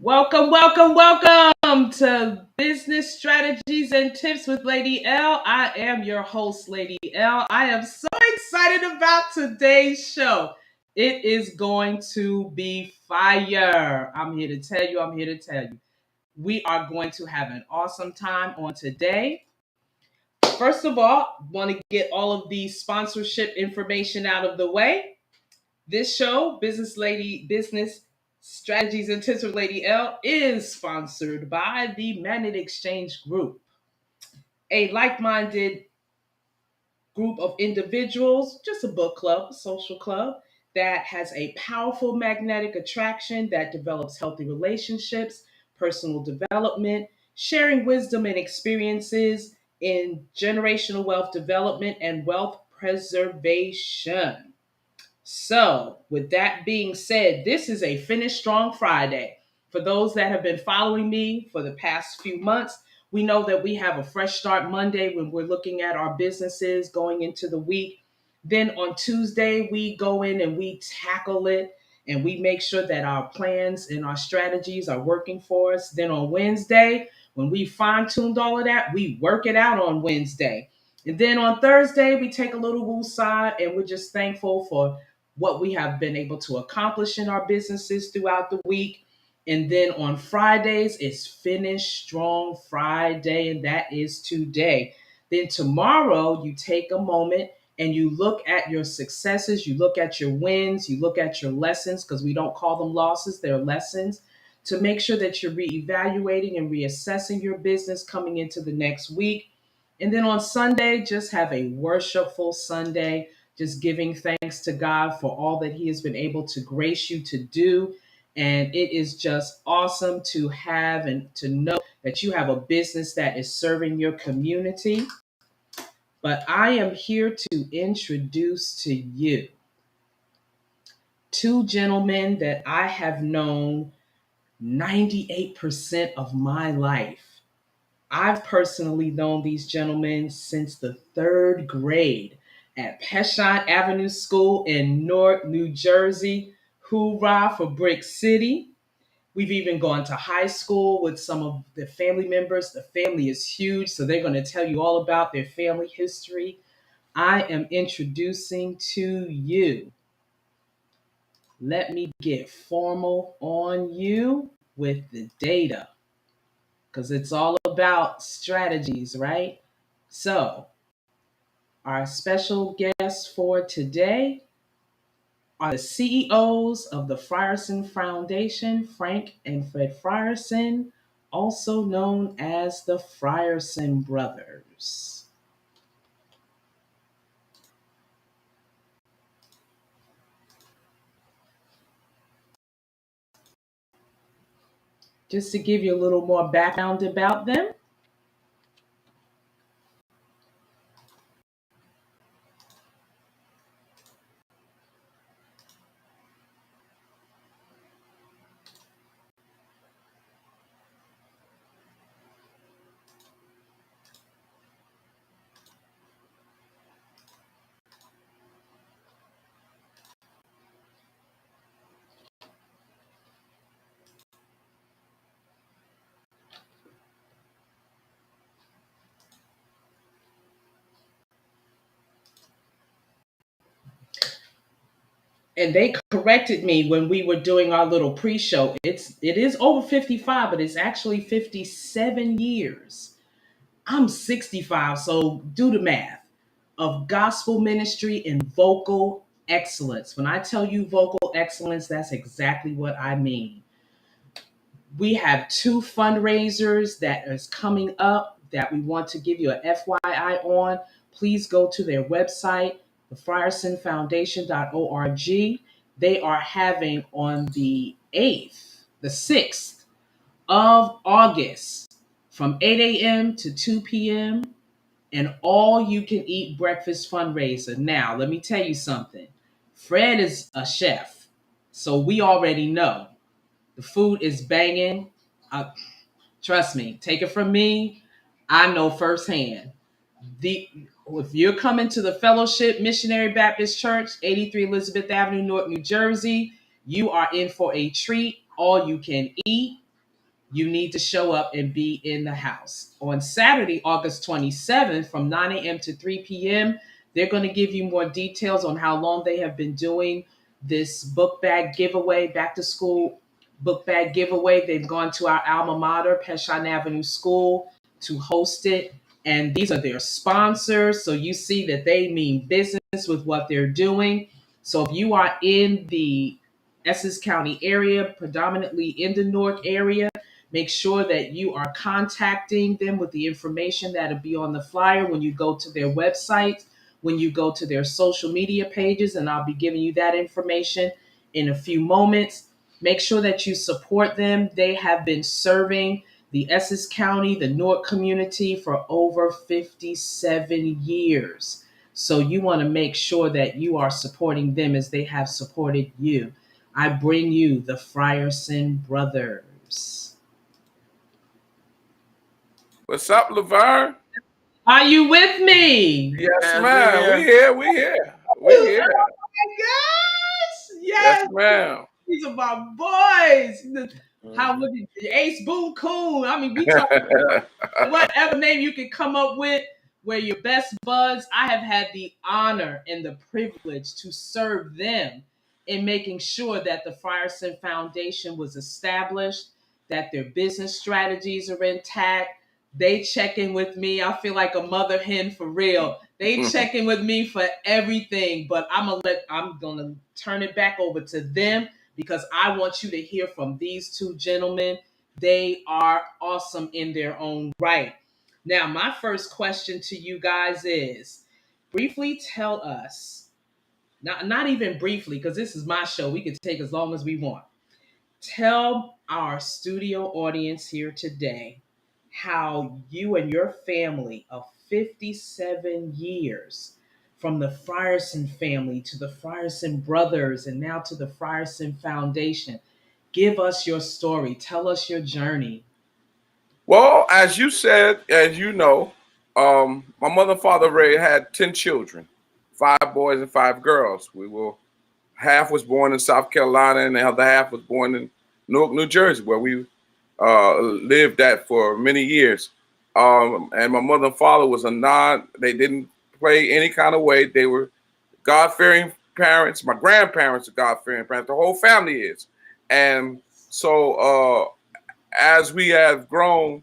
Welcome to Business Strategies and Tips with Lady L. I am your host, Lady L. I am so excited about today's show. It is going to be fire. I'm here to tell you. We are going to have an awesome time on today. First of all, want to get all of the sponsorship information out of the way. This show, Business Strategies and Tips with Lady L, is sponsored by the Magnet Exchange Group, a like-minded group of individuals, just a book club, a social club that has a powerful magnetic attraction that develops healthy relationships, personal development, sharing wisdom and experiences in generational wealth development and wealth preservation. So, with that being said, this is a Finish Strong Friday. For those that have been following me for the past few months, we know that we have a fresh start Monday when we're looking at our businesses going into the week. Then on Tuesday, we go in and we tackle it and we make sure that our plans and our strategies are working for us. Then on Wednesday, when we fine tuned all of that, we work it out on Wednesday. And then on Thursday, we take a little woo side and we're just thankful for what we have been able to accomplish in our businesses throughout the week. And then on Fridays, it's Finish Strong Friday, and that is today. Then tomorrow, you take a moment and you look at your successes, you look at your wins, you look at your lessons, because we don't call them losses, they're lessons, to make sure that you're reevaluating and reassessing your business coming into the next week. And then on Sunday, just have a worshipful Sunday, just giving thanks to God for all that He has been able to grace you to do. And it is just awesome to have and to know that you have a business that is serving your community. But I am here to introduce to you two gentlemen that I have known 98% of my life. I've personally known these gentlemen since the third grade at Peshon Avenue School in Newark, New Jersey. Hoorah for Brick City. We've even gone to high school with some of the family members. The family is huge, so they're going to tell you all about their family history. I am introducing to you. Let me get formal on you with the data because it's all about strategies, right? So, our special guests for today are the CEOs of the Frierson Foundation, Frank and Fred Frierson, also known as the Frierson Brothers. Just to give you a little more background about them, and they corrected me when we were doing our little pre-show. It is over 55, but it's actually 57 years. I'm 65, so do the math of gospel ministry and vocal excellence. When I tell you vocal excellence, that's exactly what I mean. We have two fundraisers that is coming up that we want to give you an FYI on. Please go to their website, thefriersonfoundation.org. They are having on the 8th, the 6th of August from 8 a.m. to 2 p.m. an all you can eat breakfast fundraiser. Now, let me tell you something. Fred is a chef, so we already know the food is banging. Trust me, take it from me. I know firsthand. The If you're coming to the Fellowship Missionary Baptist Church, 83 Elizabeth Avenue, Newark, New Jersey, you are in for a treat. All you can eat. you need to show up and be in the house. On Saturday, August 27th, from 9 a.m. to 3 p.m., they're going to give you more details on how long they have been doing this book bag giveaway, back to school book bag giveaway. They've gone to our alma mater, Peshawn Avenue School, to host it. And these are their sponsors. So you see that they mean business with what they're doing. So if you are in the Essex County area, predominantly in the Newark area, make sure that you are contacting them with the information that'll be on the flyer when you go to their website, when you go to their social media pages, and I'll be giving you that information in a few moments. Make sure that you support them. They have been serving the Essex County, the Newark community for over 57 years. So you want to make sure that you are supporting them as they have supported you. I bring you the Frierson Brothers. What's up, Laverne? Are you with me? Yes, ma'am. We here. We here. We here. Oh my gosh! Yes, Yes, ma'am. these are my boys. How would you, Ace Boone Coon? I mean, we talk whatever name you can come up with. We're your best buds. I have had the honor and the privilege to serve them in making sure that the Frierson Foundation was established, that their business strategies are intact. They check in with me. I feel like a mother hen for real. They check in with me for everything, but I'm gonna turn it back over to them because I want you to hear from these two gentlemen. They are awesome in their own right. Now, my first question to you guys is briefly tell us, not even briefly, because this is my show. We can take as long as we want. Tell our studio audience here today how you and your family of 57 years, from the Frierson family to the Frierson brothers and now to the Frierson Foundation. Give us your story. Tell us your journey. Well, as you said, as you know, my mother and father Ray had 10 children, 5 boys and 5 girls. Half was born in South Carolina and the other half was born in Newark, New Jersey, where we lived at for many years. And my mother and father they didn't play any kind of way. They were God-fearing parents. My grandparents are God-fearing parents. The whole family is. And so as we have grown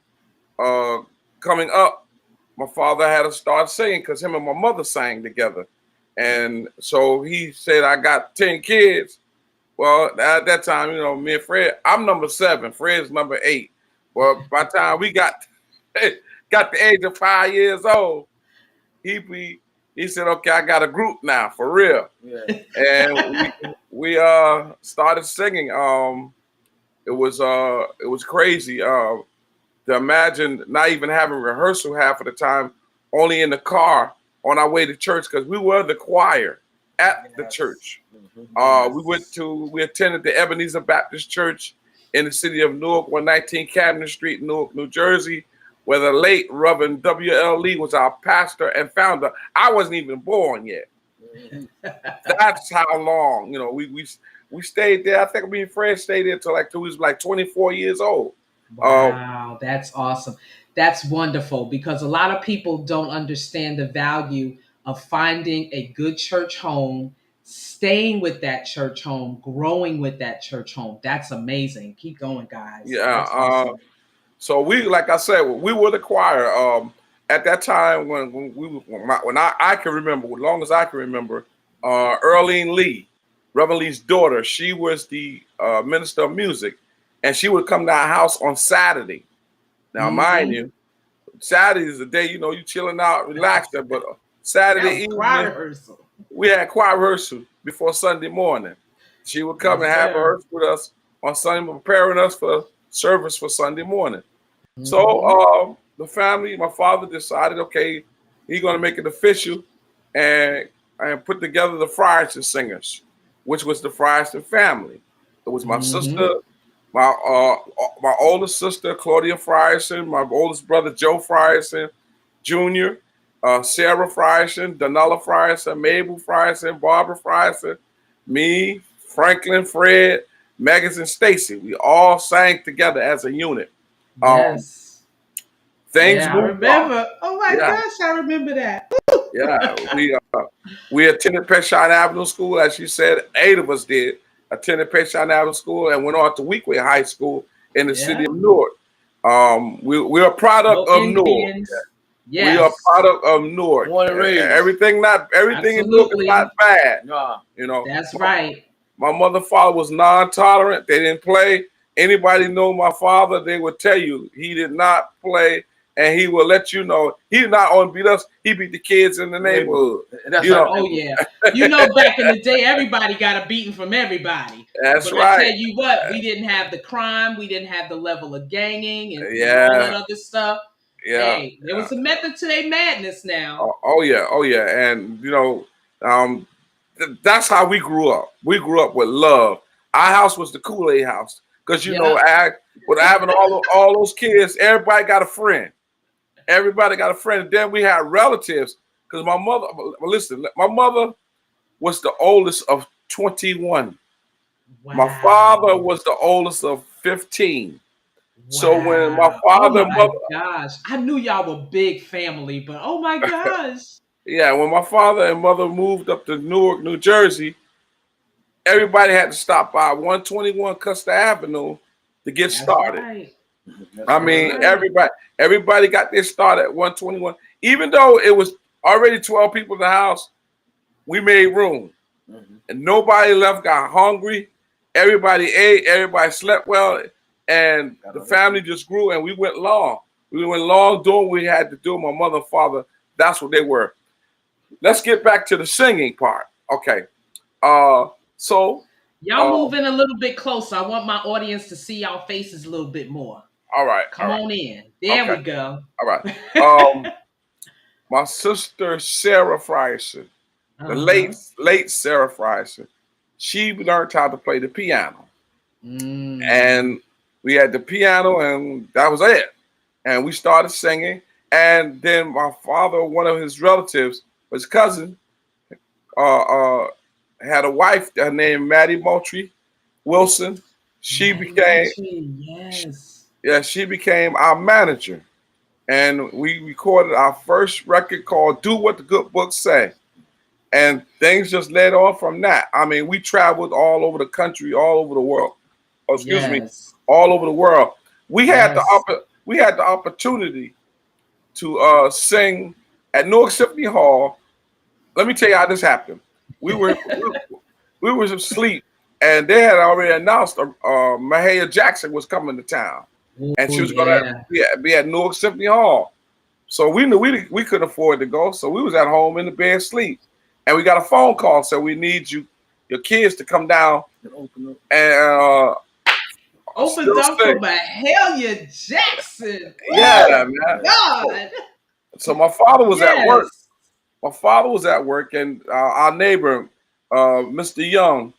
coming up, my father had to start singing because him and my mother sang together. And so he said, I got 10 kids. Well, at that time, me and Fred, I'm number 7. Fred's number 8. Well, by the time we got the age of 5 years old, he said, okay, I got a group now, for real. Yeah. And we started singing. It was crazy to imagine not even having rehearsal half of the time, only in the car on our way to church, because we were the choir at the church. We attended the Ebenezer Baptist Church in the city of Newark, 119 Cabinet Street, Newark, New Jersey, where the late Reverend W.L. Lee was our pastor and founder. I wasn't even born yet. That's how long, we stayed there. I think me and Fred stayed there till we was 24 years old. Wow, that's awesome. That's wonderful, because a lot of people don't understand the value of finding a good church home, staying with that church home, growing with that church home. That's amazing. Keep going, guys. Yeah. Awesome. So like I said, we were the choir. At that time, when I can remember, as long as I can remember, Earlene Lee, Reverend Lee's daughter, she was the minister of music, and she would come to our house on Saturday. Now, mind you, Saturday is the day, you chilling out, relaxing, but Saturday evening, we had choir rehearsal before Sunday morning. She would come and have rehearsal with us on Sunday, preparing us for service for Sunday morning. So the family, my father decided, okay, he's going to make it official and put together the Frierson Singers, which was the Frierson family. It was my sister, my oldest sister, Claudia Frierson, my oldest brother, Joe Frierson Jr., Sarah Frierson, Donella Frierson, Mabel Frierson, Barbara Frierson, me, Franklin, Fred, Megan, and Stacy. We all sang together as a unit. Yes. Things Yeah, I moved on. remember. Oh my Yeah, gosh, I remember that. yeah. We attended Peshine Avenue School, as you said. 8 of us did attended Peshine Avenue School and went on to Weequahic High School in the city Yeah. of Newark. We're a product No of Newark. Indians. We are a Yes. product of Newark. Everything in Newark is not Absolutely. bad. You know, That's right. my mother and father was non-tolerant. They didn't play. Anybody know my father, they would tell you he did not play, and he will let you know he did not only beat us, he beat the kids in the neighborhood. You know, Oh yeah. You know, back in the day, everybody got a beating from everybody. that's But I right. tell you what, we didn't have the crime, we didn't have the level of ganging and all that Yeah, other stuff. yeah, Hey, there yeah. was a method to their madness now. Oh yeah, oh yeah, and um, that's how we grew up. We grew up with love. Our house was the Kool-Aid house because Yep. with having all those kids, everybody got a friend. Everybody got a friend. And then we had relatives because my mother. Listen, my mother was the oldest of 21. My father Wow. was the oldest of 15. So when my Wow. Oh father and my mother, gosh. I knew y'all were big family, but oh my gosh. yeah, when my father and mother moved up to Newark, New Jersey, everybody had to stop by 121 Custer Avenue to get That's started. right. I That's mean, right. everybody got their start at 121. Even though it was already 12 people in the house, we made room. And nobody left got hungry. Everybody ate, everybody slept well, and the family just grew and we went long. We went long doing what we had to do. My mother and father, that's what they were. Let's get back to the singing part. Okay. So Y'all uh, move in a little bit closer. I want my audience to see y'all faces a little bit more. all right, Come on in. There okay, we go. all right. My sister Sarah Frierson, the Uh-huh. late Sarah Frierson, she learned how to play the piano. Mm. And we had the piano and that was it. And we started singing. And then my father, one of his relatives, his cousin, uh, uh, had a wife named Maddie Moultrie Wilson. She Maddie became, Moultrie, yes. yeah, she became our manager. And we recorded our first record called Do What the Good Book Say. And things just led on from that. I mean, we traveled all over the country, all over the world. Oh, excuse me, Yes. all over the world. We had Yes. we had the opportunity to sing at Newark Symphony Hall. Let me tell you how this happened. We were we was asleep, and they had already announced Mahalia Jackson was coming to town, and Oh she was going to yeah. be at Newark Symphony Hall. So we knew we couldn't afford to go, so we was at home in the bed asleep, and we got a phone call. So we need your kids to come down and Opened still up sing. for Mahalia Jackson. Yeah, Oh man. God. So my father was at work. Yes. My father was at work, and our neighbor, Mr. Young,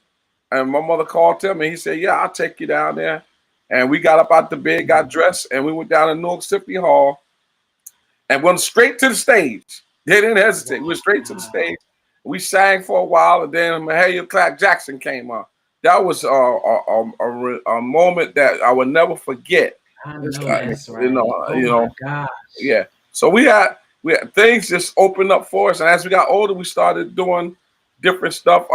and my mother called him, and he said, "Yeah, I'll take you down there." And we got up out the bed, got dressed, and we went down to Newark Symphony Hall and went straight to the stage. They didn't hesitate. We went straight to the Wow. stage. We sang for a while, and then Mahalia Clark Jackson came on. That was a moment that I will never forget. I know that's right. Oh You my know, gosh. yeah. So we had things just opened up for us, and as we got older, we started doing different stuff.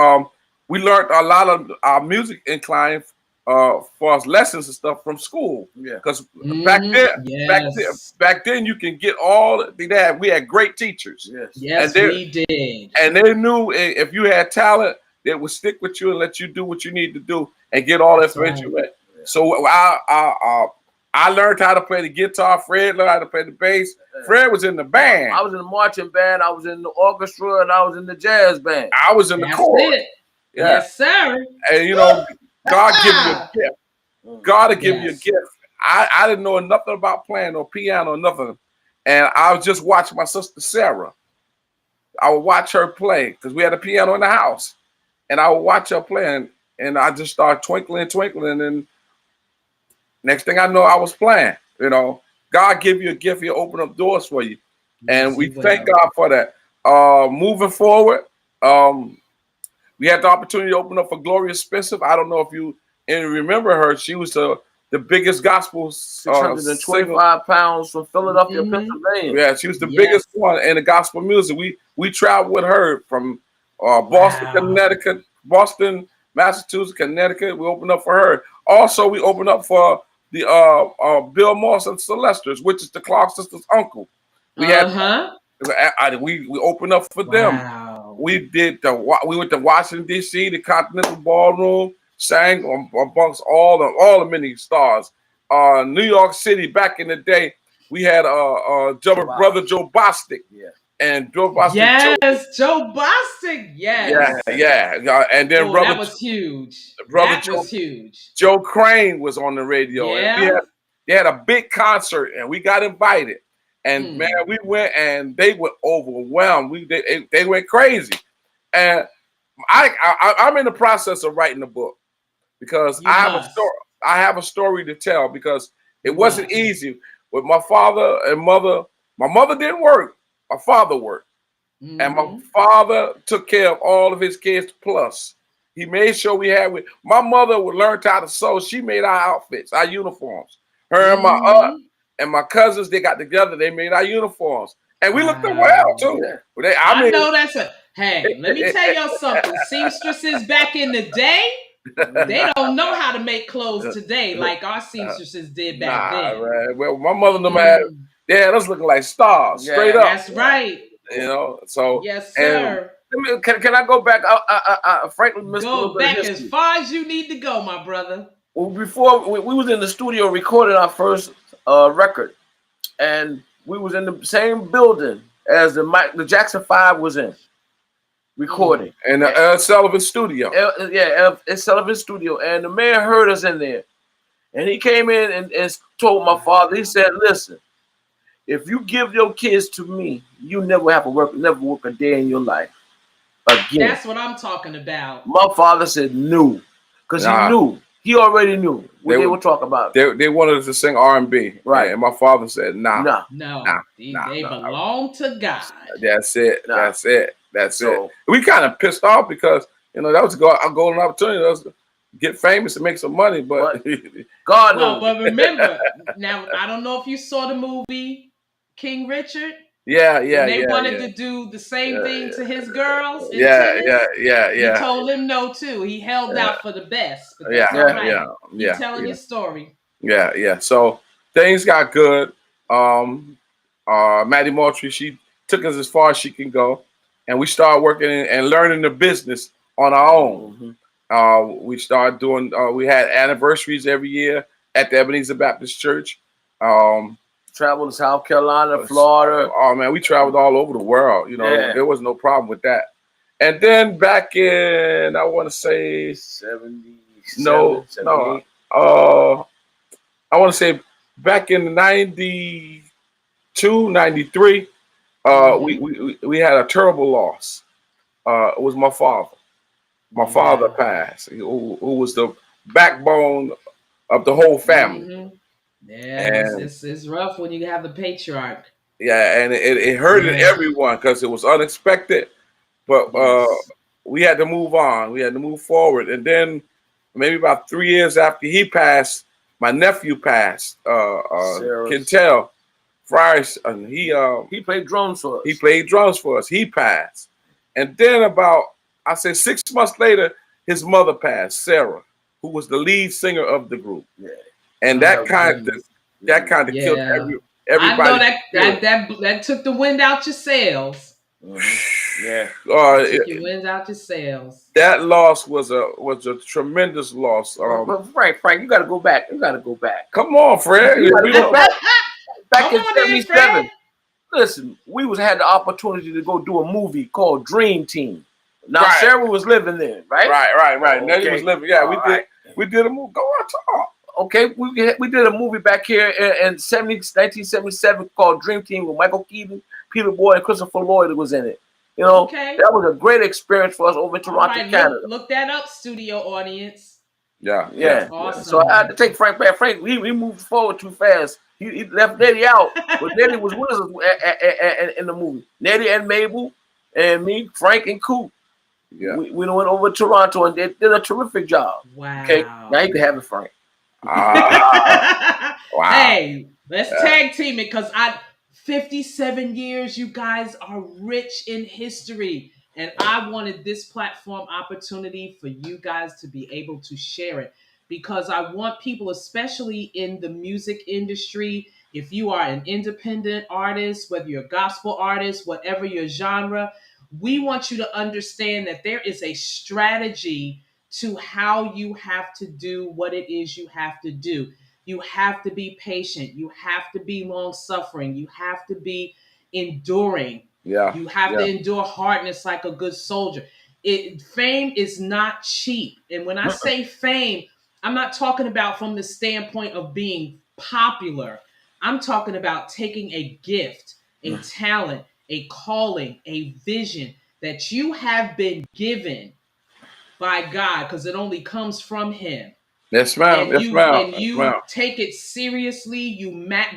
We learned a lot of our music incline for us lessons and stuff from school. Yeah, because Yes. back then you can get all that. We had great teachers. Yes, Yes, we did. and they knew if you had talent, they would stick with you and let you do what you need to do and get all that That's information. right. So I learned how to play the guitar. Fred learned how to play the bass. Fred was in the band. I was in the marching band. I was in the orchestra, and I was in the jazz band. I was in the That's chorus. it. Yeah. Yes, sir. And God give you a gift. God will give you a Yes. gift. I didn't know nothing about playing no piano or nothing. And I was just watching my sister Sarah. I would watch her play because we had a piano in the house. And I would watch her playing, and I just started twinkling, and next thing I know, I was playing. God give you a gift, He'll open up doors for you. And Yes, we he thank will. God for that. Moving forward, we had the opportunity to open up for Gloria Spencer. I don't know if you remember her. She was the the biggest gospel 625 pounds from Philadelphia, Pennsylvania. Yeah, she was the biggest one in the gospel music. We traveled with her from Boston, Connecticut, Boston, Massachusetts, Connecticut. We opened up for her. Also, we opened up for the Bill Moss and Celesters, which is the Clark sisters' uncle. We had we opened up for them. We did we went to Washington D.C., the Continental Ballroom, sang amongst all the many stars. New York City back in the day, we had brother Joe Bostic. Yeah. And Joe Bostic. Joe Bostic. Yeah. And then that was huge. Was huge. Joe Crane was on the radio. Yeah. And they had a big concert, and we got invited. And man, we went, and they were overwhelmed. They went crazy. And I'm in the process of writing a book because I have a story to tell because it wasn't easy with my father and mother. My mother didn't work. My father worked. And my father took care of all of his kids plus. He made sure we had my mother would learn how to sew. She made our outfits, our uniforms. Her and my aunt and my cousins, they got together. They made our uniforms. And we looked them well, too. I know that's hey, let me tell y'all something. Seamstresses back in the day, they don't know how to make clothes today like our seamstresses did back then. Right. Well, my mother and them had us looking like stars, straight up. That's right. You know, so. Yes, sir. Can I go back? Franklin missed go back as far as you need to go, my brother. Well, before we was in the studio recording our first record, and we was in the same building as the Jackson 5 was in recording. In the Sullivan studio. Sullivan studio. And the man heard us in there. And he came in and told my father, he said, listen, if you give your kids to me, you never work a day in your life again. That's what I'm talking about. My father said no, because he knew. He already knew what they were talking about. They wanted us to sing R&B. Right. And my father said, No. They belong to God. That's it. That's it. We kind of pissed off because, that was a golden opportunity for us to get famous and make some money. But God knows. But remember, now, I don't know if you saw the movie King Richard. Yeah. They wanted to do the same thing to his girls. Yeah. He told him no too. He held out for the best. But You're telling your story. Yeah. So things got good. Maddie Moultrie, she took us as far as she can go, and we started working and learning the business on our own. We started doing. We had anniversaries every year at the Ebenezer Baptist Church. Traveled to South Carolina, Florida. Oh man, we traveled all over the world. There was no problem with that. And then back in, I want to say 70. I want to say back in 92, 93, we had a terrible loss. It was my father. My father passed, who was the backbone of the whole family. Yeah, it's rough when you have the patriarch. Yeah, and it hurted everyone because it was unexpected. But we had to move on. We had to move forward. And then maybe about 3 years after he passed, my nephew passed. Kentel Fryers, and he played drums for us. He passed. And then about, I say 6 months later, his mother passed, Sarah, who was the lead singer of the group. Yeah. And that kind of killed everybody. I know that took the wind out your sails. Yeah. Took your wind out your sails. That loss was a tremendous loss. But Frank, you got to go back. Come on, Fred. Back in '77. Listen, we had the opportunity to go do a movie called Dream Team. Now Sarah was living there, right? Right. Okay. Nelly was living. Yeah, we did a movie. Go on, talk. Okay, we did a movie back here in 1977 called Dream Team with Michael Keaton, Peter Boyd, and Christopher Lloyd was in it. That was a great experience for us over in Toronto, Canada. Look that up, studio audience. Yeah. Awesome. So I had to take Frank back. Frank, we moved forward too fast. He left Nettie out, but Nettie was with us in the movie. Nettie and Mabel and me, Frank and Coop. Yeah. We went over to Toronto and they did a terrific job. Wow. Okay, now you can have it, Frank. Wow. Hey, let's tag team it because 57 years, you guys are rich in history. And I wanted this platform opportunity for you guys to be able to share it because I want people, especially in the music industry, if you are an independent artist, whether you're a gospel artist, whatever your genre, we want you to understand that there is a strategy to how you have to do what it is you have to do. You have to be patient. You have to be long suffering. You have to be enduring. Yeah. You have to endure hardness like a good soldier. Fame is not cheap. And when I say fame, I'm not talking about from the standpoint of being popular. I'm talking about taking a gift, a talent, a calling, a vision that you have been given by God because it only comes from Him. Yes, ma'am. And Yes, you ma'am. and Yes, you ma'am. take it seriously.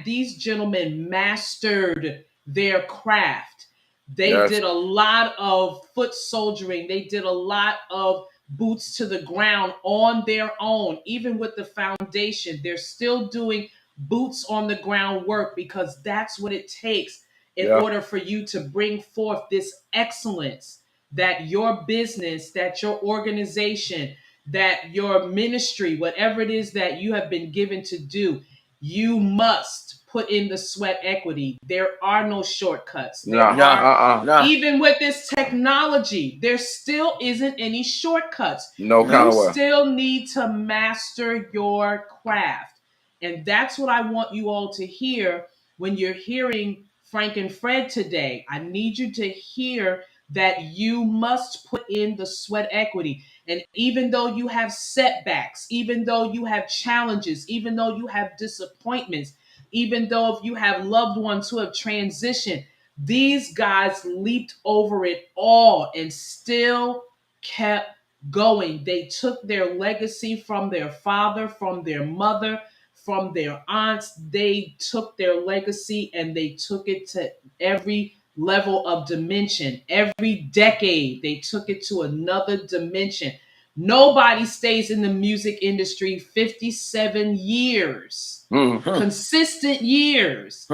These gentlemen mastered their craft. They Yes. did a lot of foot soldiering. They did a lot of boots to the ground on their own. Even with the foundation, they're still doing boots on the ground work because that's what it takes in Yeah. order for you to bring forth this excellence that your business, that your organization, that your ministry, whatever it is that you have been given to do, you must put in the sweat equity. There are no shortcuts. There Nah. are, Nah. even with this technology, there still isn't any shortcuts. No kind You of way. still need to master your craft. And that's what I want you all to hear when you're hearing Frank and Fred today. I need you to hear that you must put in the sweat equity. And even though you have setbacks, even though you have challenges, even though you have disappointments, even though if you have loved ones who have transitioned, these guys leaped over it all and still kept going. They took their legacy from their father, from their mother, from their aunts. They took their legacy and they took it to every level of dimension. Every decade, they took it to another dimension. Nobody stays in the music industry 57 years, consistent years,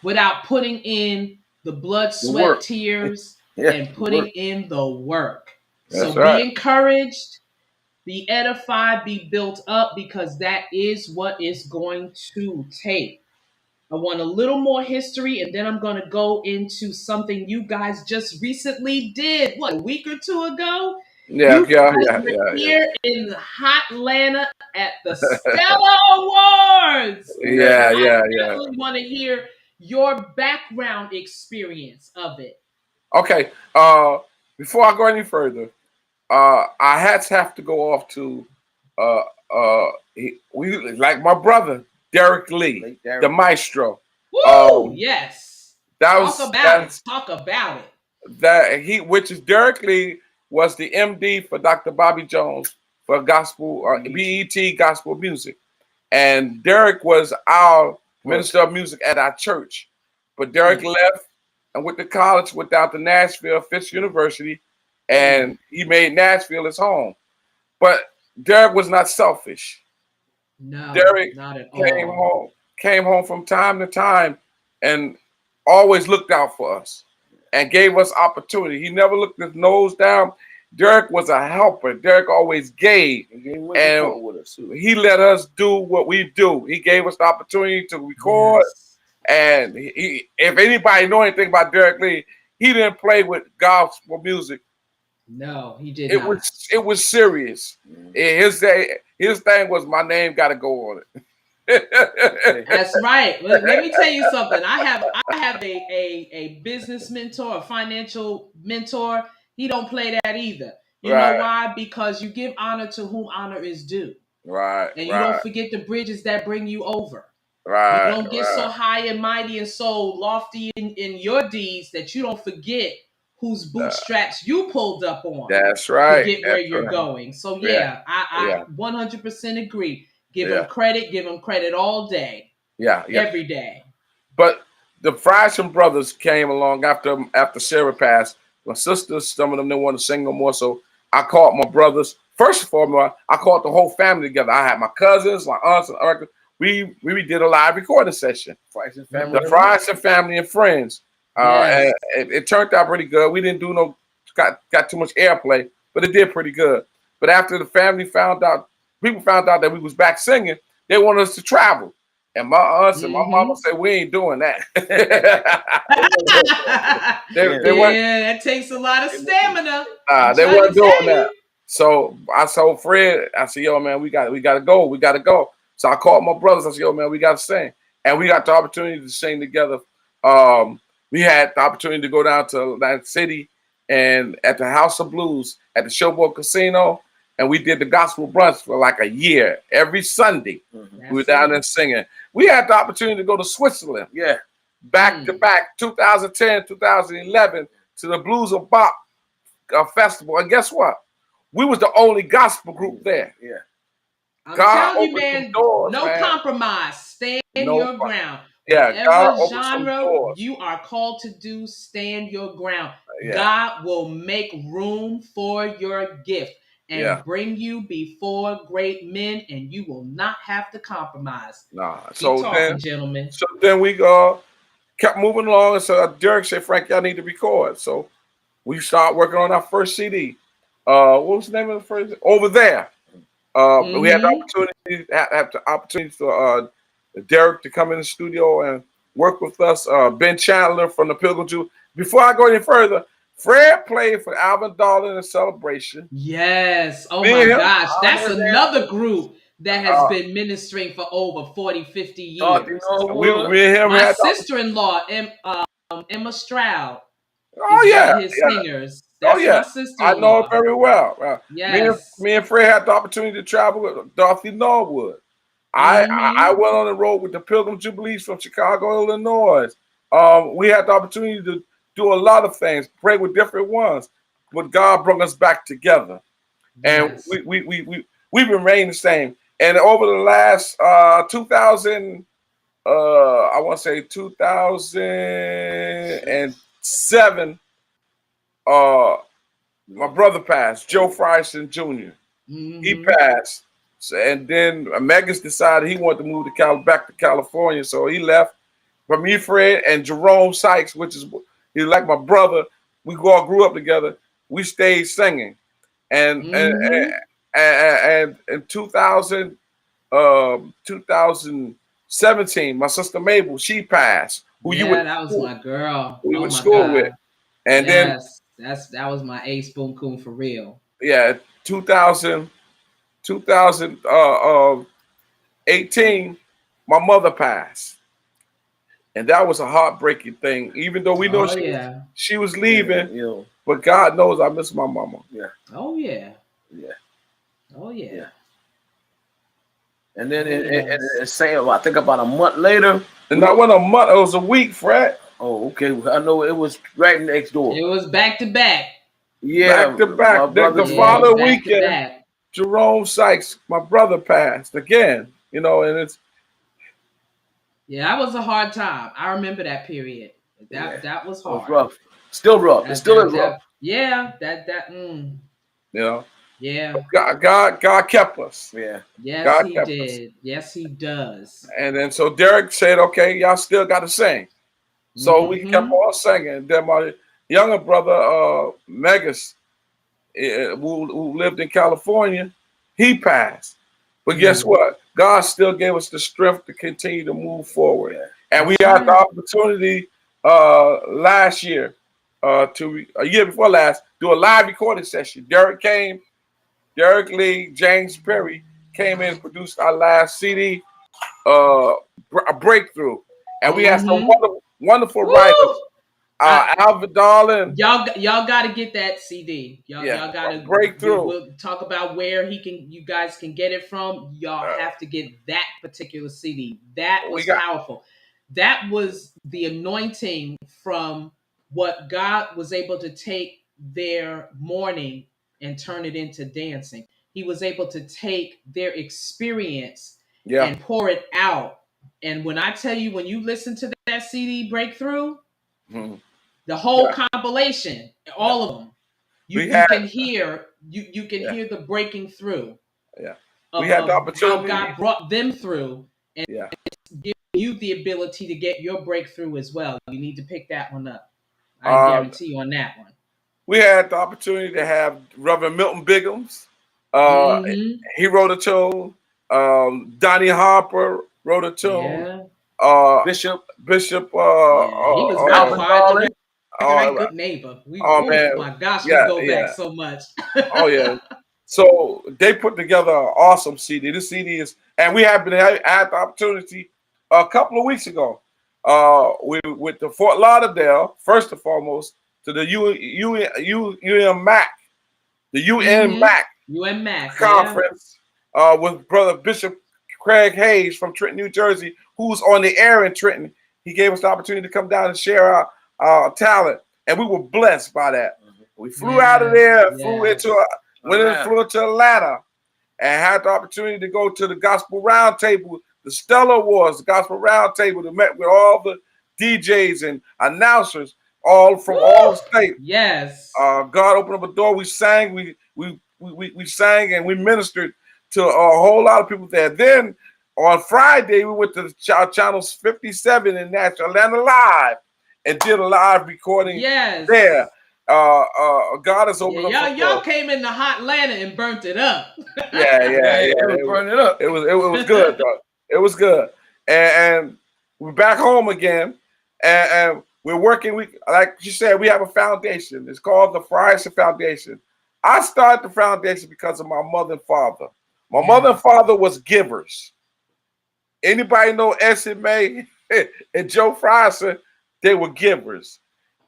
without putting in the blood, sweat, tears, and putting in the work. That's So right. be encouraged, be edified, be built up, because that is what it's going to take. I want a little more history, and then I'm going to go into something you guys just recently did. What, a week or two ago? Yeah. You Yeah. guys Yeah. were Yeah. Yeah. here in hot Atlanta at the Stella Awards. Yeah. I Yeah. Yeah. definitely want to hear your background experience of it. Okay. Before I go any further, I had to have to go off to we like my brother Derek Lee, the maestro. Woo! Yes. That Talk was about it. Talk about it. which is Derek Lee was the MD for Dr. Bobby Jones for gospel BET gospel music, and Derek was our minister of music at our church. But Derek left and went to college, went down to Nashville, Fisk University, and he made Nashville his home. But Derek was not selfish. No, Derek not at came all. home from time to time and always looked out for us and gave us opportunity. He never looked his nose down. Derek was a helper. Derek always gave, and he let us do what we do. He gave us the opportunity to record. Yes. And if anybody know anything about Derek Lee, he didn't play with gospel music. No, he did not. It was serious. His thing was, my name got to go on it. That's right. Let me tell you something. I have a business mentor, a financial mentor. He don't play that either. You know why? Because you give honor to whom honor is due. Right. And you don't forget the bridges that bring you over. Right. You don't get so high and mighty and so lofty in your deeds that you don't forget whose bootstraps you pulled up on. That's right. To get where you're going. So yeah, I 100% agree. Give them credit all day. Yeah. Every day. But the Frison brothers came along after Sarah passed. My sisters, some of them didn't want to sing no more, so I called my brothers. First of all, I called the whole family together. I had my cousins, my aunts, and uncles. We did a live recording session. Friends and family. The Friends and family and friends. Yes. And it turned out pretty good. We didn't do got too much airplay, but it did pretty good. But after the family people found out that we was back singing, they wanted us to travel. And my aunts and my mama said, we ain't doing that. That takes a lot of stamina. They weren't doing that. So I told Fred, I said, yo, man, we gotta go. We gotta go. So I called my brothers. I said, yo, man, we gotta sing. And we got the opportunity to sing together. We had the opportunity to go down to Atlantic City and at the House of Blues at the Showboat Casino. And we did the gospel brunch for like a year. Every Sunday, we were down there singing. We had the opportunity to go to Switzerland. Yeah. Back to back, 2010, 2011, to the Blues of Bach festival. And guess what? We was the only gospel group there. Yeah. I'm telling you, man, doors, no compromise. Stand your ground. Yeah, whatever genre you are called to do, stand your ground. Yeah. God will make room for your gift and bring you before great men, and you will not have to compromise. So talking, then, gentlemen. So then we kept moving along, and so Derek said, "Frank, y'all need to record." So we started working on our first CD. What was the name of the first? Over There. We had the opportunity for Derek to come in the studio and work with us. Ben Chandler from the Pilgrim Jew. Before I go any further, Fred played for Alvin Darling in Celebration. Yes. Oh my gosh. That's another group that has been ministering for over 40, 50 years. My sister-in-law, Emma Stroud, is one of his singers. That's my sister-in-law. I know her very well. Yes. Me and Fred had the opportunity to travel with Dorothy Norwood. I went on the road with the Pilgrim Jubilees from Chicago, Illinois. We had the opportunity to do a lot of things, pray with different ones, but God brought us back together, and we remained the same. And over the last 2000, I want to say 2007, my brother passed, Joe Frierson Jr. He passed. So, and then Megas decided he wanted to move back to California, so he left. But me, Fred, and Jerome Sykes, he's like my brother. We all grew up together. We stayed singing, and in 2017, my sister Mabel, she passed. That was my girl. We went to school with, and then that was my A Spoon Coon for real. Yeah, 2018, my mother passed. And that was a heartbreaking thing. Even though we know she was leaving, but God knows I miss my mama. Yeah. Oh, yeah. Yeah. Oh, yeah. And then it's saying, I think about a month later. And that wasn't a month, it was a week, Fred. Oh, okay. I know it was right next door. It was back to back. Yeah. Back to back. The following weekend, Jerome Sykes, my brother, passed again. And it's. Yeah, that was a hard time. I remember that period. That was hard. It was rough. Still rough. It still is rough. Yeah, Yeah. God kept us. Yeah. Yes, God he did. Yes, he does. And then so Derek said, okay, y'all still got to sing. So we kept on singing. Then my younger brother, Megas, who lived in California, he passed. But guess what? God still gave us the strength to continue to move forward. And we had the opportunity last year, a year before last, do a live recording session. Derek Lee, James Perry came in and produced our last CD, a Breakthrough. And we had some wonderful writers. Alvin Darling. Y'all got to get that CD. Y'all got to Breakthrough. We'll talk about where you guys can get it from. Y'all have to get that particular CD. That was powerful. That was the anointing from what God was able to take their mourning and turn it into dancing. He was able to take their experience and pour it out. And when I tell you, when you listen to that CD Breakthrough, the whole compilation, all of them, You can hear you can hear the breaking through. Yeah. We had the opportunity. How God brought them through and give you the ability to get your breakthrough as well. You need to pick that one up. I guarantee you on that one. We had the opportunity to have Reverend Milton Biggums. He wrote a tune. Donnie Harper wrote a tune. Yeah. Bishop. He was real quiet. Right, good neighbor. Man. My gosh, we go back so much. Oh yeah. So they put together an awesome CD. This CD is, and we have had the opportunity a couple of weeks ago. We went to Fort Lauderdale first and foremost to the UNMAC conference with Brother Bishop Craig Hayes from Trenton, New Jersey, who's on the air in Trenton. He gave us the opportunity to come down and share our talent, and we were blessed by that. We flew out of there, flew into Atlanta, and had the opportunity to go to the Gospel Roundtable, the Stellar Awards, the Gospel Roundtable, to meet with all the DJs and announcers, all from all states. Yes. God opened up a door. We sang, we sang, and we ministered to a whole lot of people there. Then on Friday, we went to channels 57 in Nashville, Atlanta Live, and did a live recording there. God has opened up. Y'all came into hot Atlanta and burnt it up. It burned it up. It was good, though. It was good. And we're back home again, and we're working. Like you said, we have a foundation. It's called the Frierson Foundation. I started the foundation because of my mother and father. My mother and father was givers. Anybody know SMA and Joe Frierson? They were givers.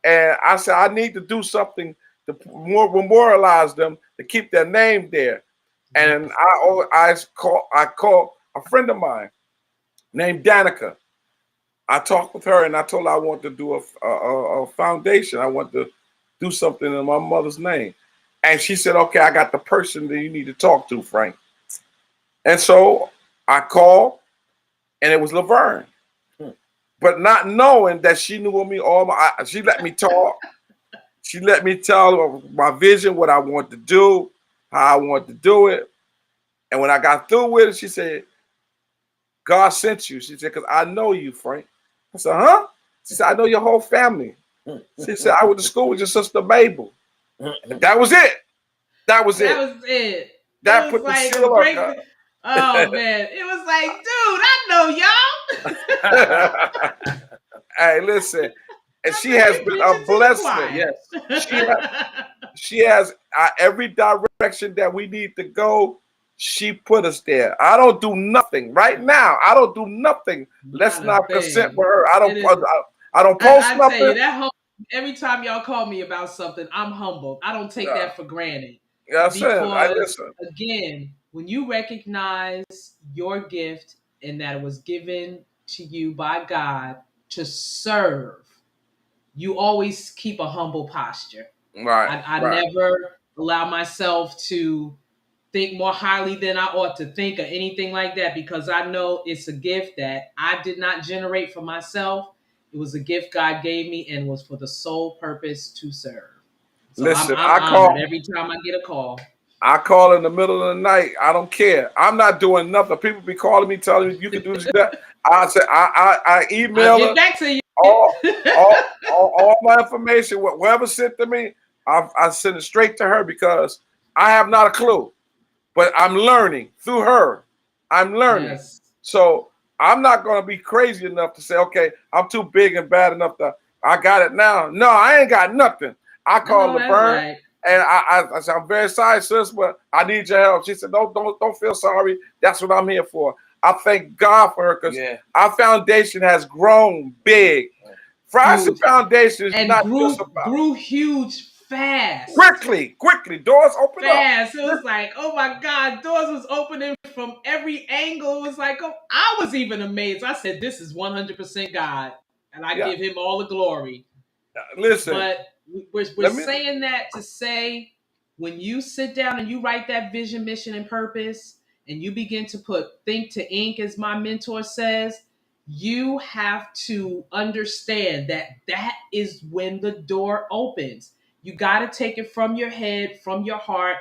And I said, I need to do something to memorialize them, to keep their name there. And I called a friend of mine named Danica. I talked with her and I told her I want to do a foundation. I want to do something in my mother's name. And she said, okay, I got the person that you need to talk to, Frank. And so I called, and it was Laverne. But not knowing that she knew me she let me talk. She let me tell my vision, what I want to do, how I want to do it. And when I got through with it, she said, God sent you. She said, because I know you, Frank. I said, huh? She said, I know your whole family. She said, I went to school with your sister Mabel. And that was it. That was it. That put the seal on her. Oh man, it was like, dude, I know y'all. Hey, listen, and she has been a blessing. Yes, she has every direction that we need to go. She put us there. I don't do nothing right now. I don't do nothing. Let's not consent with her. I don't post nothing. I tell you, that every time y'all call me about something, I'm humbled. I don't take that for granted. Because again, when you recognize your gift and that it was given to you by God to serve, you always keep a humble posture. Right. I never allow myself to think more highly than I ought to think or anything like that, because I know it's a gift that I did not generate for myself. It was a gift God gave me and was for the sole purpose to serve. So listen, I'm honored every time I get a call. I call in the middle of the night. I don't care. I'm not doing nothing. People be calling me, telling me you can do this. That. I say I email I'll get back to you. all my information, whatever sent to me, I send it straight to her because I have not a clue. But I'm learning through her. I'm learning. Yes. So I'm not going to be crazy enough to say, okay, I'm too big and bad enough to, I got it now. No, I ain't got nothing. I called Laverne and I said, I'm very sorry, sis, but I need your help. She said, don't feel sorry. That's what I'm here for. I thank God for her because our foundation has grown big. Frierson Foundation is not just about. Grew huge fast. Quickly. Doors open fast. It was like, oh my God, doors was opening from every angle. It was like, I was even amazed. I said, this is 100% God. And I give him all the glory. Listen. But we're saying that to say, when you sit down and you write that vision, mission, and purpose, and you begin to put think to ink, as my mentor says, you have to understand that is when the door opens. You got to take it from your head, from your heart,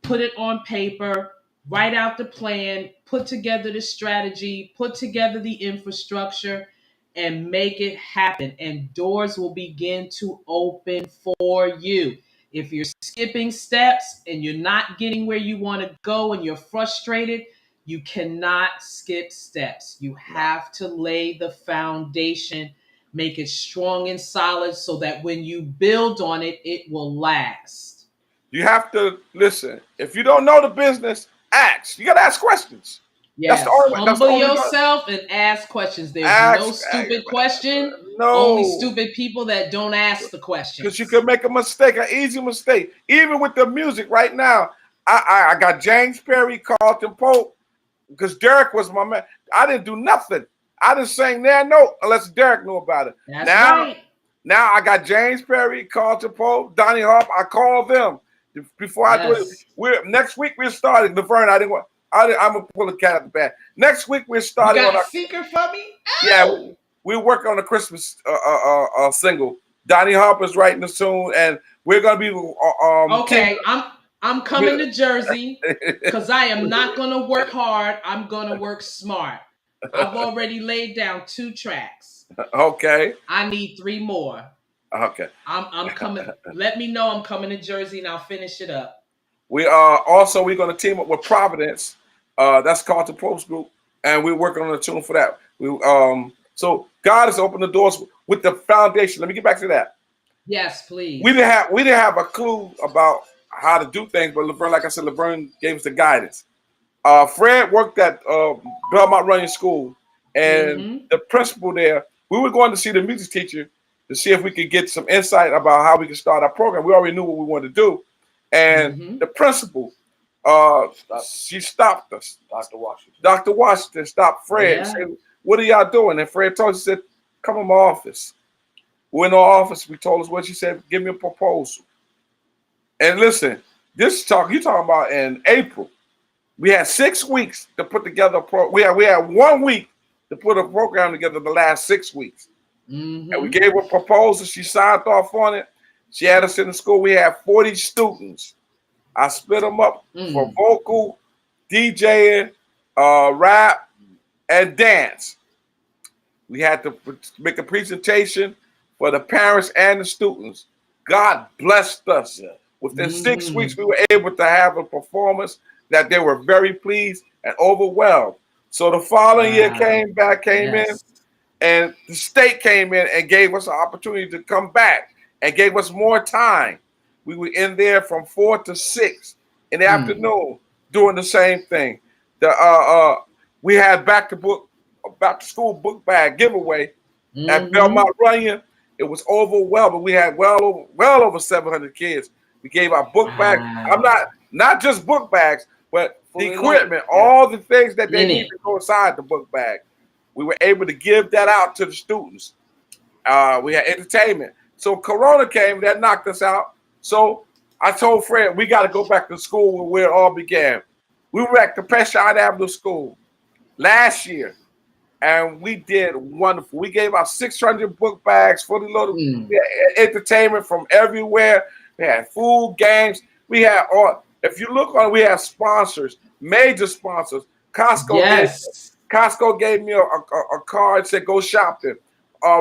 put it on paper, write out the plan, put together the strategy, put together the infrastructure, and make it happen. And doors will begin to open for you. If you're skipping steps and you're not getting where you want to go and you're frustrated, you cannot skip steps. You have to lay the foundation, make it strong and solid so that when you build on it, it will last. You have to listen. If you don't know the business, ask. You got to ask questions. That's the Yes, only way. That's the humble only way. yourself and ask questions. There's no Ask. stupid question, only No. stupid people that don't ask the Because questions. you can make a mistake, an easy mistake. Even with the music right now, I got James Perry, Carlton Pope, because Derek was my man. I didn't do nothing. I didn't sing their note unless Derek knew about it. That's right. Now I got James Perry, Carlton Pope, Donnie Hop. I called them before I do it. Next week we're starting. Laverne, I'm gonna pull a cat out the bag. Next week we're starting. You got a secret for me? Yeah, we work on a Christmas single. Donnie Harper's writing the tune, and we're gonna be okay. I'm coming to Jersey because I am not gonna work hard. I'm gonna work smart. I've already laid down 2 tracks. Okay. I need 3 more. Okay. I'm coming. Let me know I'm coming to Jersey and I'll finish it up. We are also we're gonna team up with Providence. That's Carlton Pope's group, and we're working on a tune for that. So God has opened the doors with the foundation. Let me get back to that. Yes, please. We didn't have a clue about how to do things, but Laverne, like I said, Laverne gave us the guidance. Fred worked at Belmont Running School, and the principal there, we were going to see the music teacher to see if we could get some insight about how we could start our program. We already knew what we wanted to do, and the principal, she stopped us. Dr. Washington stopped Fred and said, "What are y'all doing?" And Fred told us, he said, "Come in my office." We're in our office. We told us what she said. "Give me a proposal." And listen, this talk you talking about in April. We had 6 weeks to put together a program. We had 1 week to put a program together the last 6 weeks. And we gave her a proposal. She signed off on it. She had us in the school. We had 40 students. I split them up for vocal, DJing, rap, and dance. We had to make a presentation for the parents and the students. God blessed us. Within 6 weeks, we were able to have a performance that they were very pleased and overwhelmed. So the following year came in, and the state came in and gave us an opportunity to come back and gave us more time. We were in there from 4 to 6 in the afternoon doing the same thing. We had back to school book bag giveaway at Belmont Runyon. It was overwhelming. We had well over 700 kids. We gave our book bag. I'm not just book bags, but the equipment, all the things that they need to go inside the book bag. We were able to give that out to the students. We had entertainment. So Corona came, that knocked us out. So I told Fred, we got to go back to school where it all began. We were at the Peshawar Avenue School last year, and we did wonderful. We gave out 600 book bags, fully loaded. We had entertainment from everywhere. We had food, games. We had all. If you look on, we have sponsors, major sponsors. Costco gave me a card, said go shopping.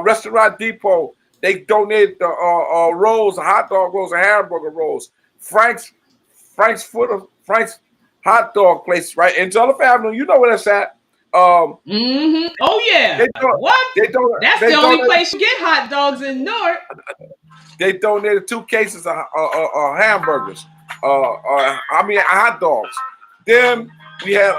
Restaurant Depot, they donated the rolls, hot dog rolls, and hamburger rolls. Frank's hot dog place, right in Jolliff Avenue. You know where that's at. Oh yeah. That's the only place you get hot dogs in Newark. They donated 2 cases of hamburgers. Hot dogs. Then we had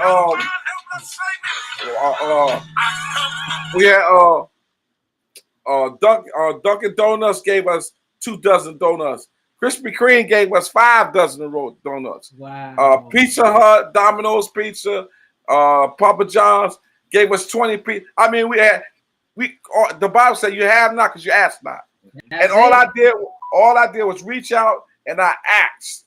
Dunkin' Donuts gave us 2 dozen donuts. Krispy Kreme gave us 5 dozen donuts. Wow. Pizza Hut, Domino's Pizza, Papa John's gave us 20 pizza. I mean, the Bible said you have not because you ask not. And all I did was reach out and I asked,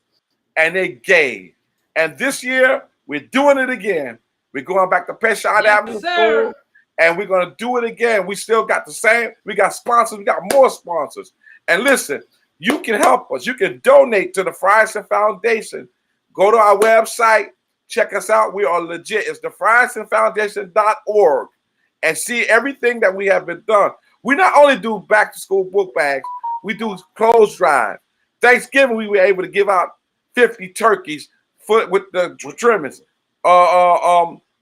and they gave. And this year we're doing it again. We're going back to Peshawar Avenue School, and we're going to do it again. We still got the same. We got sponsors. We got more sponsors. And listen, you can help us. You can donate to the Frierson Foundation. Go to our website, check us out. We are legit. It's thefriersonfoundation.org, and see everything that we have been done. We not only do back to school book bags, we do clothes drive. Thanksgiving, we were able to give out 50 turkeys with the trimmings.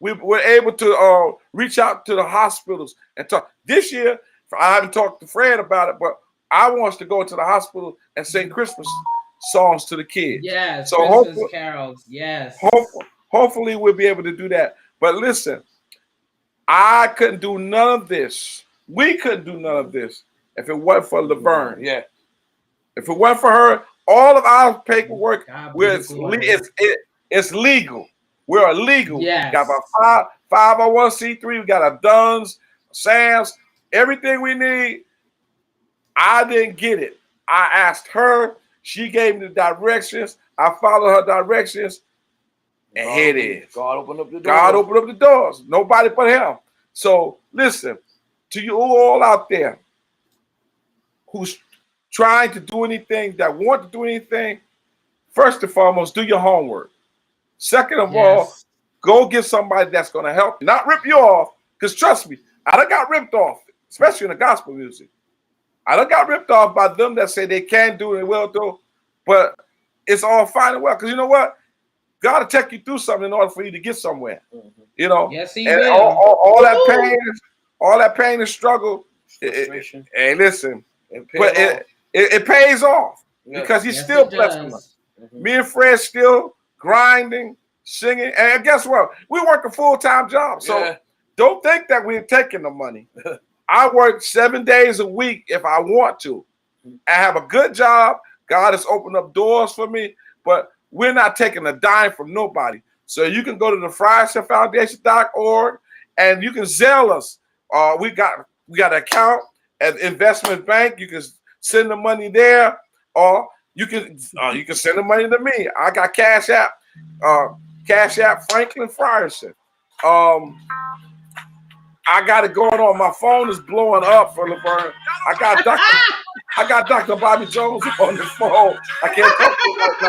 We were able to reach out to the hospitals and talk. This year, I haven't talked to Fred about it, but I want us to go to the hospital and sing Christmas songs to the kids. Yes, so Christmas carols. Yes. Hopefully we'll be able to do that. But listen, I couldn't do none of this. We couldn't do none of this if it wasn't for Laverne. Yeah. If it wasn't for her, all of our paperwork it's legal. We're illegal. Yes. We got our 501c3. We got our Duns, Sam's, everything we need. I didn't get it. I asked her. She gave me the directions. I followed her directions. And here it is. God opened up the doors. God opened up the doors. Nobody but him. So listen, to you all out there who's trying to do anything, that want to do anything, first and foremost, do your homework. Second of all, go get somebody that's going to help you, not rip you off. Because trust me, I done got ripped off, especially in the gospel music. I done got ripped off by them that say they can do and will do, but it's all fine and well. Because you know what? God will take you through something in order for you to get somewhere. You know? Yes, he and will. all that pain and struggle. Hey, listen, it pays off because he's still blessing us. Me and Fred still grinding, singing, and guess what? We work a full-time job, so don't think that we're taking the money. I work 7 days a week if I want to. I have a good job. God has opened up doors for me, but we're not taking a dime from nobody. So you can go to the friersonfoundation.org and you can Zelle us. We got an account at Investment Bank. You can send the money there, or you can send the money to me. I got Cash App Franklin Frierson. I got it going on. My phone is blowing up for Laverne. I got Dr. Bobby Jones on the phone. I can't talk to him right now.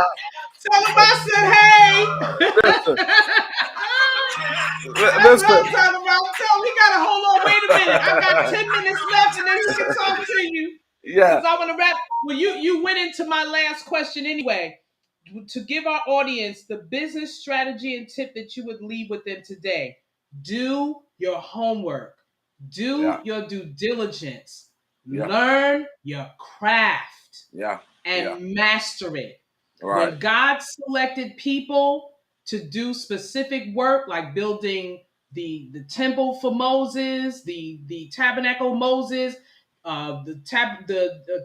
Tell him I said, hey. Listen. Tell him we gotta hold on. Wait a minute. I got 10 minutes left, and then we can talk to you. Yeah. Because I want to wrap. Well, you went into my last question anyway. To give our audience the business strategy and tip that you would leave with them today. Do your homework. Do your due diligence. Learn your craft. And master it. Right. When God selected people to do specific work, like building the temple for Moses, the tabernacle of Moses, the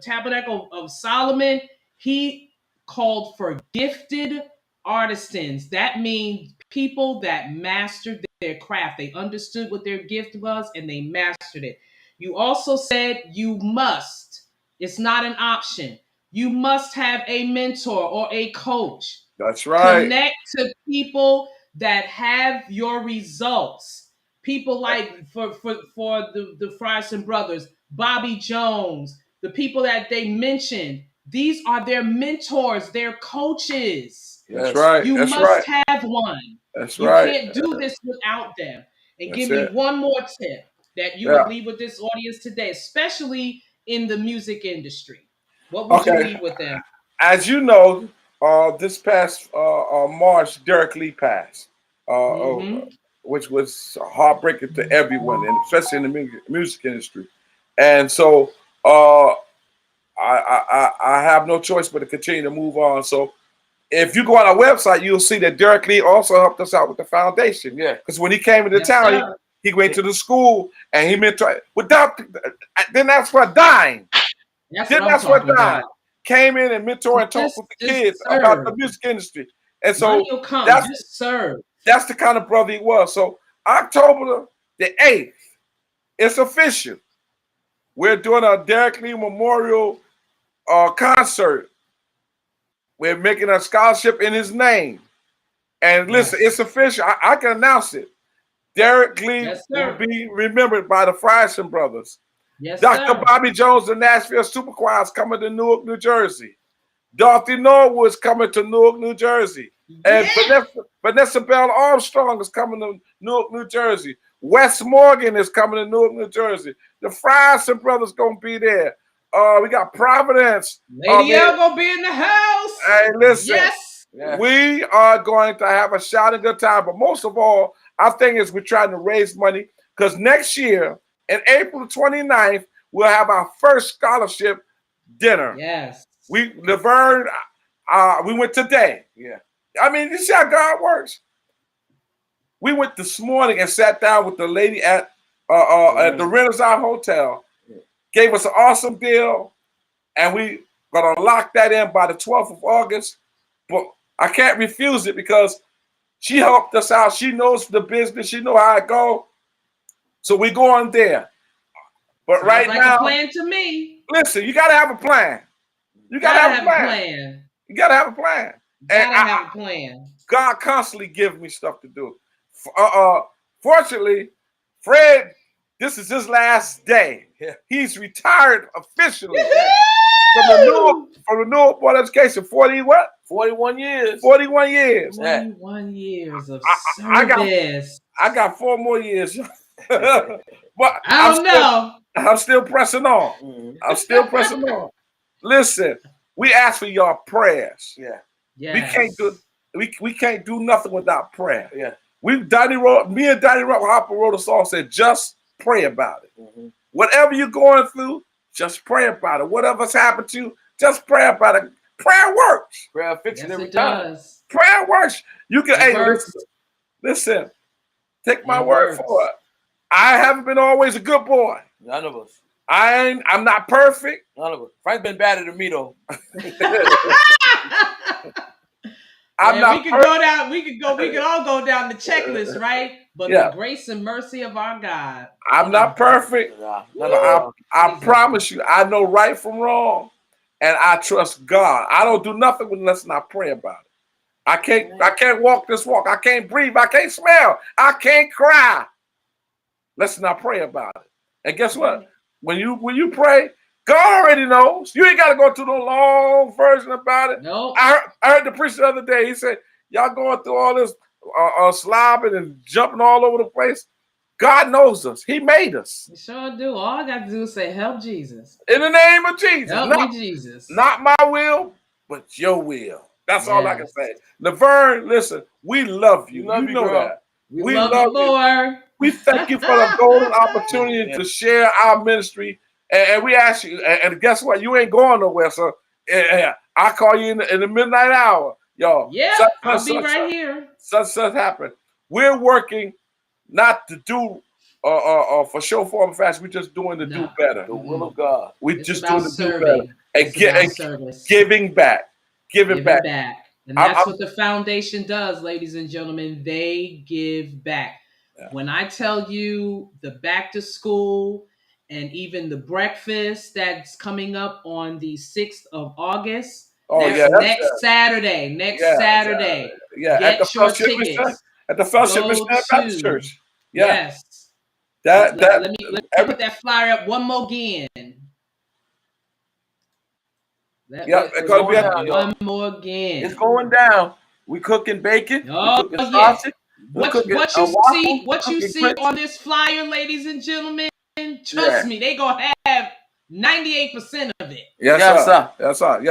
tabernacle of Solomon, he called for gifted artisans. That means people that mastered their craft. They understood what their gift was and they mastered it. You also said you must. It's not an option. You must have a mentor or a coach. That's right. Connect to people that have your results. People like for the Frierson brothers, Bobby Jones, the people that they mentioned. These are their mentors, their coaches. That's right. You must have one. That's you right. You can't do this without them. And give me one more tip that you would leave with this audience today, especially in the music industry. What would you leave with them? As you know, this past March, Derek Lee passed, which was heartbreaking to everyone, and especially in the music industry. And so I have no choice but to continue to move on. So if you go on our website, you'll see that Derek Lee also helped us out with the foundation. Yeah, because when he came into town, he went to the school and he mentored. Without, didn't ask for a dime. Didn't ask for a dime. Came in and mentored and talked with the kids about the music industry. And so that's the kind of brother he was. So October the 8th, it's official. We're doing a Derek Lee Memorial concert. We're making a scholarship in his name. And listen, it's official. I can announce it. Derek Lee will be remembered by the Frierson brothers. Yes, Dr. sir. Bobby Jones, the Nashville Super Choir, is coming to Newark, New Jersey. Dorothy Norwood is coming to Newark, New Jersey. And Vanessa Bell Armstrong is coming to Newark, New Jersey. Wes Morgan is coming to Newark, New Jersey. The Frierson brothers going to be there. We got Providence. Lady L going to be in the house. Hey, listen. Yes. We are going to have a shouting good time. But most of all, our thing is we're trying to raise money because next year, in April 29th, we'll have our first scholarship dinner. Yes. Laverne, we went today. Yeah. I mean, you see how God works. We went this morning and sat down with the lady at the Renaissance Hotel, gave us an awesome deal, and we gonna lock that in by the 12th of August. But I can't refuse it because she helped us out. She knows the business. She know how it go. So we going there. But Sounds right like now, a plan to me. Listen, you gotta have a plan. You gotta have a plan. You gotta have a plan. Have a plan. God constantly gives me stuff to do. Fortunately, Fred, this is his last day. He's retired officially from the Newark Board of Education. 41 years. 41 years. 41 years of service. I got 4 more years. But I don't know. I'm still pressing on. I'm still pressing on. Listen, we ask for your prayers. Yeah. Yes. We can't do nothing without prayer. Yeah. Me and Donnie Hopper wrote a song said, just pray about it. Mm-hmm. Whatever you're going through, just pray about it. Whatever's happened to you, just pray about it. Prayer works. Prayer fixes every time. Prayer works. You can listen, take my word for it. I haven't been always a good boy. None of us. I'm not perfect. None of us. Frank's been better than me though. We could all go down the checklist, right? But the grace and mercy of our God. I'm not perfect. I promise you, I know right from wrong. And I trust God. I don't do nothing unless I pray about it. I can't walk this walk. I can't breathe. I can't smell. I can't cry. Let's not pray about it. And guess what? When you pray, God already knows. You ain't got to go through no long version about it. No. I heard the preacher the other day. He said, y'all going through all this slobbing and jumping all over the place. God knows us. He made us. We sure do. All I got to do is say, help Jesus. In the name of Jesus. Help me, Jesus. Not my will, but your will. That's all I can say. Laverne, listen, we love you. You know that. We love you more. We thank you for the golden opportunity to share our ministry. And we ask you, and guess what? You ain't going nowhere. So I call you in the midnight hour. Y'all. Yeah, I'll be right here. Such happen. We're working not to do for show, form, and fashion. We're just doing to do better. The will of God. We're just doing to do better. And giving back. Giving back. And that's what the foundation does, ladies and gentlemen. They give back. Yeah. When I tell you the back to school and even the breakfast that's coming up on the 6th of August. Next Saturday. Saturday. Yeah, get your tickets. At the Fellowship Missionary Baptist Church. Yeah. Yes. Let me put that flyer up one more again. It's going down. One more again. It's going down. We cooking bacon. Oh, we cooking sausage. What you see on this flyer, ladies and gentlemen, trust me, they gonna have 98% of it. Yes,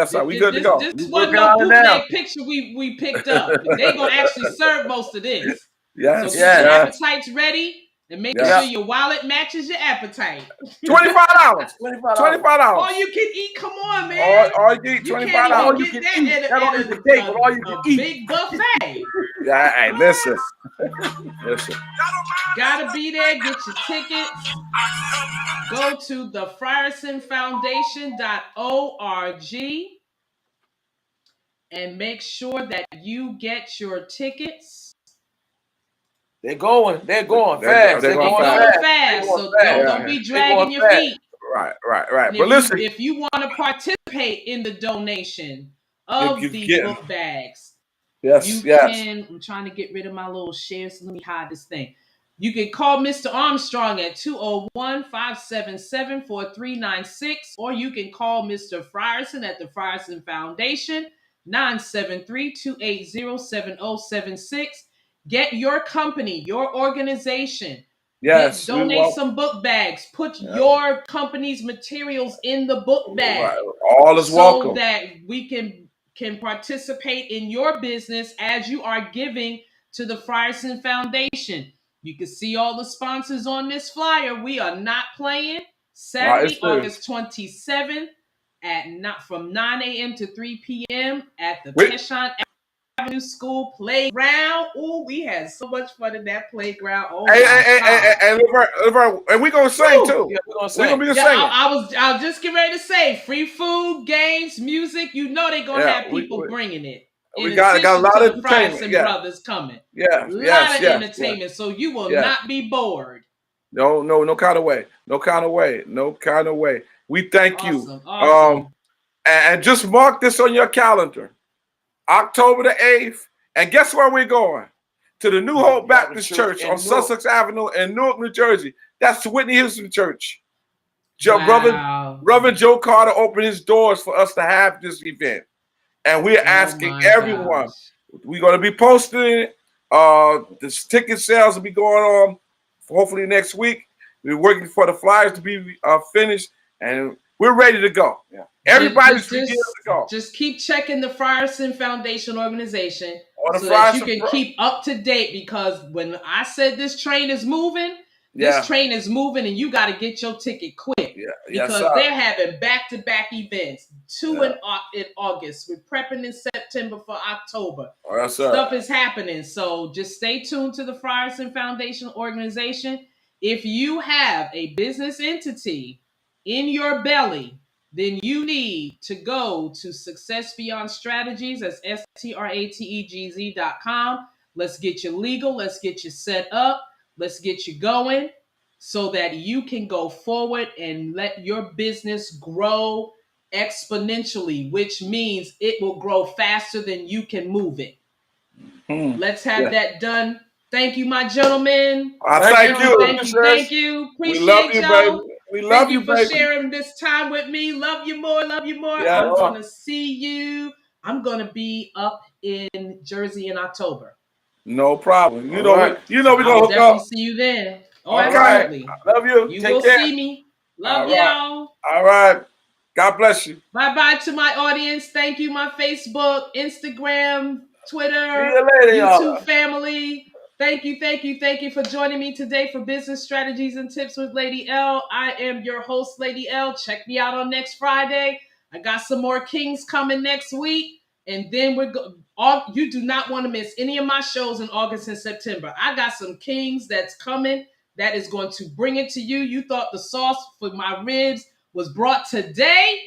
sir. We good to go. This wasn't no bootleg picture we picked up. They gonna actually serve most of this. Yes. So get your appetites ready. And make sure your wallet matches your appetite. $25. All you can eat. Come on, man. All you can eat. $25. All you can eat. All you can take, but all you can eat. Big buffet. Yeah, hey, listen. Gotta be there. Get your tickets. Go to the friersonfoundation.org and make sure that you get your tickets. They're going fast. They're going fast. So don't be dragging your feet. Right. But listen, if you want to participate in the donation of these book bags, you can. I'm trying to get rid of my little shares. So let me hide this thing. You can call Mr. Armstrong at 201-577-4396, or you can call Mr. Frierson at the Frierson Foundation, 973-280-7076. Get your company, your organization. Yes. Donate some book bags. Put your company's materials in the book bag. All is welcome. So that we can participate in your business as you are giving to the Frierson Foundation. You can see all the sponsors on this flyer. We are not playing. Saturday, August 27th from 9 a.m. to 3 p.m. at the Peshon Avenue School Playground. Oh, we had so much fun in that playground. Oh, and we're gonna sing too. Yeah, we're gonna be singing. I was just getting ready to say, free food, games, music. You know they're gonna have people bringing it. We got a lot of entertainment. Brothers coming. Yeah, a lot of entertainment. So you will not be bored. No kind of way. No kind of way. We thank you. Awesome. And just mark this on your calendar. October the 8th. And guess where we're going? To the New Hope Baptist Church on Sussex Avenue in Newark, New Jersey. That's the Whitney Houston Church. Reverend Joe Carter opened his doors for us to have this event. And we're asking everyone. We're going to be posting it. The ticket sales will be going on hopefully next week. We're working for the flyers to be finished. And we're ready to go. Yeah. Everybody's ready to go. Just keep checking the Frierson Foundation organization so that you can keep up to date, because when I said this train is moving, this train is moving and you got to get your ticket quick. Yeah. Because they're having back-to-back events. 2 in August. We're prepping in September for October. Stuff is happening. So just stay tuned to the Frierson Foundation organization. If you have a business entity in your belly, then you need to go to Success Beyond Strategies. That's STRATEGZ.com. Let's get you legal. Let's get you set up. Let's get you going so that you can go forward and let your business grow exponentially, which means it will grow faster than you can move it. Let's have that done. Thank you, my gentlemen. Thank you. Thank you. Appreciate y'all. We love you, for sharing this time with me. Love you more. Yeah, I'm going to see you. I'm going to be up in Jersey in October. No problem. We're going to hook up. Definitely see you then. Oh, absolutely. I love you. You will see me. Love y'all. All right. God bless you. Bye-bye to my audience. Thank you, my Facebook, Instagram, Twitter, see you later, YouTube family. Thank you for joining me today for Business Strategies and Tips with Lady L. I am your host, Lady L. Check me out on next Friday. I got some more Kings coming next week. And then you do not want to miss any of my shows in August and September. I got some Kings that's coming that is going to bring it to you. You thought the sauce for my ribs was brought today?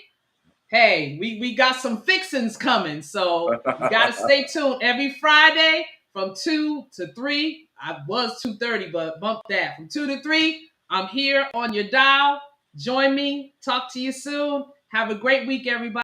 Hey, we got some fixings coming. So you got to stay tuned every Friday. From 2 to 3, I was 2:30, but bump that. From 2 to 3, I'm here on your dial. Join me. Talk to you soon. Have a great week, everybody.